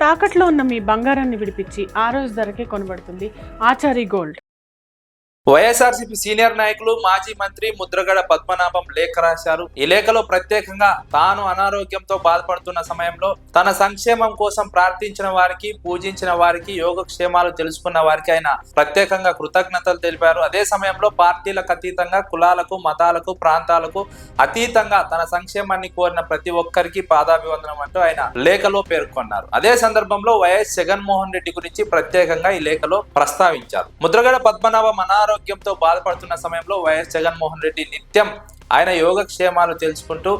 తాకట్లో ఉన్న మీ బంగారాన్ని విడిపించి ఆ రోజు ధరకే కొనబడుతుంది ఆచారి గోల్డ్. వైఎస్ఆర్సీపీ సీనియర్ నాయకులు మాజీ మంత్రి ముద్రగడ పద్మనాభం లేఖ రాశారు. ఈ లేఖలో ప్రత్యేకంగా తాను అనారోగ్యంతో బాధపడుతున్న సమయంలో తన సంక్షేమం కోసం ప్రార్థించిన వారికి, పూజించిన వారికి, యోగక్షేమాలు తెలుసుకున్న వారికి ఆయన ప్రత్యేకంగా కృతజ్ఞతలు తెలిపారు. అదే సమయంలో పార్టీలకు అతీతంగా, కులాలకు, మతాలకు, ప్రాంతాలకు అతీతంగా తన సంక్షేమాన్ని కోరిన ప్రతి ఒక్కరికి పాదాభివందనం అంటూ ఆయన లేఖలో పేర్కొన్నారు. అదే సందర్భంలో వైఎస్ జగన్మోహన్ రెడ్డి గురించి ప్రత్యేకంగా ఈ లేఖలో ప్రస్తావించారు. ముద్రగడ పద్మనాభం అనారోగ్యంతో బాధపడుతున్న సమయంలో వైఎస్ జగన్మోహన్ రెడ్డి నిత్యం ఆయన యోగక్షేమాలు తెలుసుకుంటూ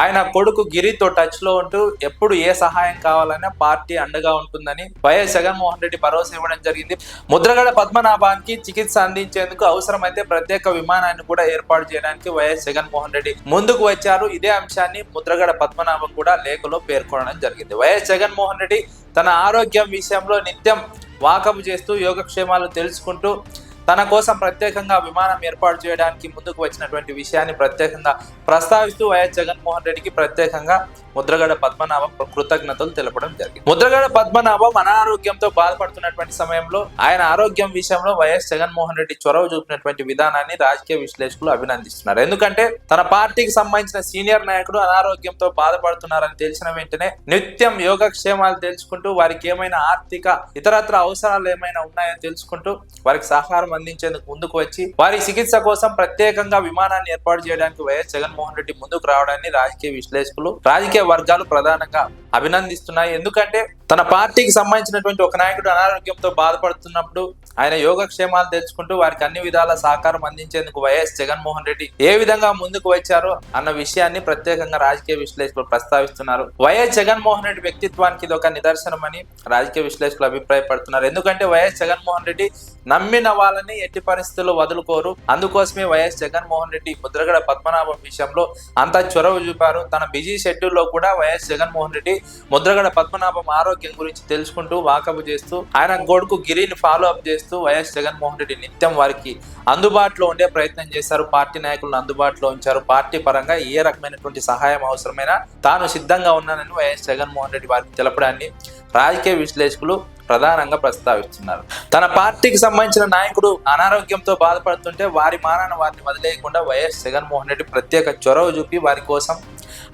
ఆయన కొడుకు గిరితో టచ్ లో ఉంటూ ఎప్పుడు ఏ సహాయం కావాలన్నా పార్టీ అండగా ఉంటుందని వైఎస్ జగన్మోహన్ రెడ్డి భరోసా ఇవ్వడం జరిగింది. ముద్రగడ పద్మనాభానికి చికిత్స అందించేందుకు అవసరమైతే ప్రత్యేక విమానాన్ని కూడా ఏర్పాటు చేయడానికి వైఎస్ జగన్మోహన్ రెడ్డి ముందుకు వచ్చారు. ఇదే అంశాన్ని ముద్రగడ పద్మనాభం కూడా లేఖలో పేర్కొనడం జరిగింది. వైఎస్ జగన్మోహన్ రెడ్డి తన ఆరోగ్యం విషయంలో నిత్యం వాకబు చేస్తూ యోగక్షేమాలు తెలుసుకుంటూ తన కోసం ప్రత్యేకంగా విమానం ఏర్పాటు చేయడానికి ముందుకు వచ్చినటువంటి విషయాన్ని ప్రత్యేకంగా ప్రస్తావిస్తూ వైఎస్ జగన్మోహన్ రెడ్డికి ప్రత్యేకంగా ముద్రగడ పద్మనాభం కృతజ్ఞతలు తెలపడం జరిగింది. ముద్రగడ పద్మనాభం అనారోగ్యంతో బాధపడుతున్నటువంటి సమయంలో ఆయన ఆరోగ్యం విషయంలో వైఎస్ జగన్మోహన్ రెడ్డి చొరవ చూపినటువంటి విధానాన్ని రాజకీయ విశ్లేషకులు అభినందిస్తున్నారు. ఎందుకంటే తన పార్టీకి సంబంధించిన సీనియర్ నాయకుడు అనారోగ్యంతో బాధపడుతున్నారని తెలిసిన వెంటనే నిత్యం యోగక్షేమాలు తెలుసుకుంటూ వారికి ఏమైనా ఆర్థిక ఇతరత్ర అవసరాలు ఏమైనా ఉన్నాయో తెలుసుకుంటూ వారికి సహకారం అందించేందుకు ముందుకు వచ్చి వారి చికిత్స కోసం ప్రత్యేకంగా విమానాన్ని ఏర్పాటు చేయడానికి వైఎస్ జగన్మోహన్ రెడ్డి ముందుకు రావడాన్ని రాజకీయ విశ్లేషకులు, రాజకీయ వర్గాలు ప్రధానంగా అభినందిస్తున్నాయి. ఎందుకంటే తన పార్టీకి సంబంధించినటువంటి ఒక నాయకుడు అనారోగ్యంతో బాధపడుతున్నప్పుడు ఆయన యోగక్షేమాలు తెలుసుకుంటూ వారికి అన్ని విధాల సహకారం అందించేందుకు వైఎస్ జగన్మోహన్ రెడ్డి ఏ విధంగా ముందుకు వచ్చారో అన్న విషయాన్ని ప్రత్యేకంగా రాజకీయ విశ్లేషకులు ప్రస్తావిస్తున్నారు. వైఎస్ జగన్మోహన్ రెడ్డి వ్యక్తిత్వానికి ఇది ఒక నిదర్శనమని రాజకీయ విశ్లేషకులు అభిప్రాయపడుతున్నారు. ఎందుకంటే వైఎస్ జగన్మోహన్ రెడ్డి నమ్మిన వాళ్ళని ఎట్టి పరిస్థితుల్లో వదులుకోరు. అందుకోసమే వైఎస్ జగన్మోహన్ రెడ్డి ముద్రగడ పద్మనాభం విషయంలో అంత చొరవ చూపారు. తన బిజీ షెడ్యూల్లో కూడా వైఎస్ జగన్మోహన్ రెడ్డి ముద్రగడ పద్మనాభం ఆరోగ్యం గురించి తెలుసుకుంటూ వాకబు చేస్తూ ఆయన కొడుకు గిరిని ఫాలో అప్ చేస్తూ వైఎస్ జగన్మోహన్ రెడ్డి నిత్యం వారికి అందుబాటులో ఉండే ప్రయత్నం చేశారు. పార్టీ నాయకులను అందుబాటులో ఉంచారు. పార్టీ పరంగా ఏ రకమైనటువంటి సహాయం అవసరమైనా తాను సిద్ధంగా ఉన్నానని వైఎస్ జగన్మోహన్ రెడ్డి వారికి తెలపడాన్ని రాజకీయ విశ్లేషకులు ప్రధానంగా ప్రస్తావిస్తున్నారు. తన పార్టీకి సంబంధించిన నాయకుడు అనారోగ్యంతో బాధపడుతుంటే వారి మానాన వారిని వదిలేయకుండా వైఎస్ జగన్మోహన్ రెడ్డి ప్రత్యేక చొరవ చూపి వారి కోసం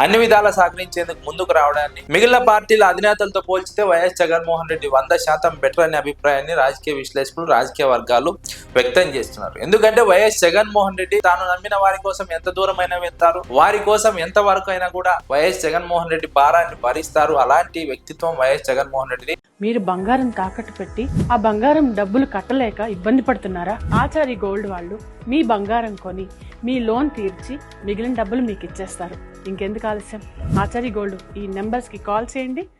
అన్ని విధాలా సహకరించేందుకు ముందుకు రావడాన్ని మిగిలిన పార్టీల అధినేతలతో పోల్చితే వైఎస్ జగన్మోహన్ రెడ్డి 100% బెటర్ అనే అభిప్రాయాన్ని రాజకీయ విశ్లేషకులు, రాజకీయ వర్గాలు వ్యక్తం చేస్తున్నారు. ఎందుకంటే వైఎస్ జగన్మోహన్ రెడ్డి తాను నమ్మిన వారి కోసం ఎంత దూరమైనా వెళ్తారు, వారి కోసం ఎంత వరకు అయినా కూడా వైఎస్ జగన్మోహన్ రెడ్డి భారాన్ని భరిస్తారు. అలాంటి వ్యక్తిత్వం వైఎస్ జగన్మోహన్ రెడ్డి. మీరు బంగారం తాకట్టు పెట్టి ఆ బంగారం డబ్బులు కట్టలేక ఇబ్బంది పడుతున్నారా? ఆచారి గోల్డ్ వాళ్ళు మీ బంగారం కొని మీ లోన్ తీర్చి మిగిలిన డబ్బులు మీకు ఇచ్చేస్తారు. ఇంకెందుకు ఆలస్యం? ఆచారి గోల్డ్ ఈ నెంబర్స్కి కాల్ చేయండి.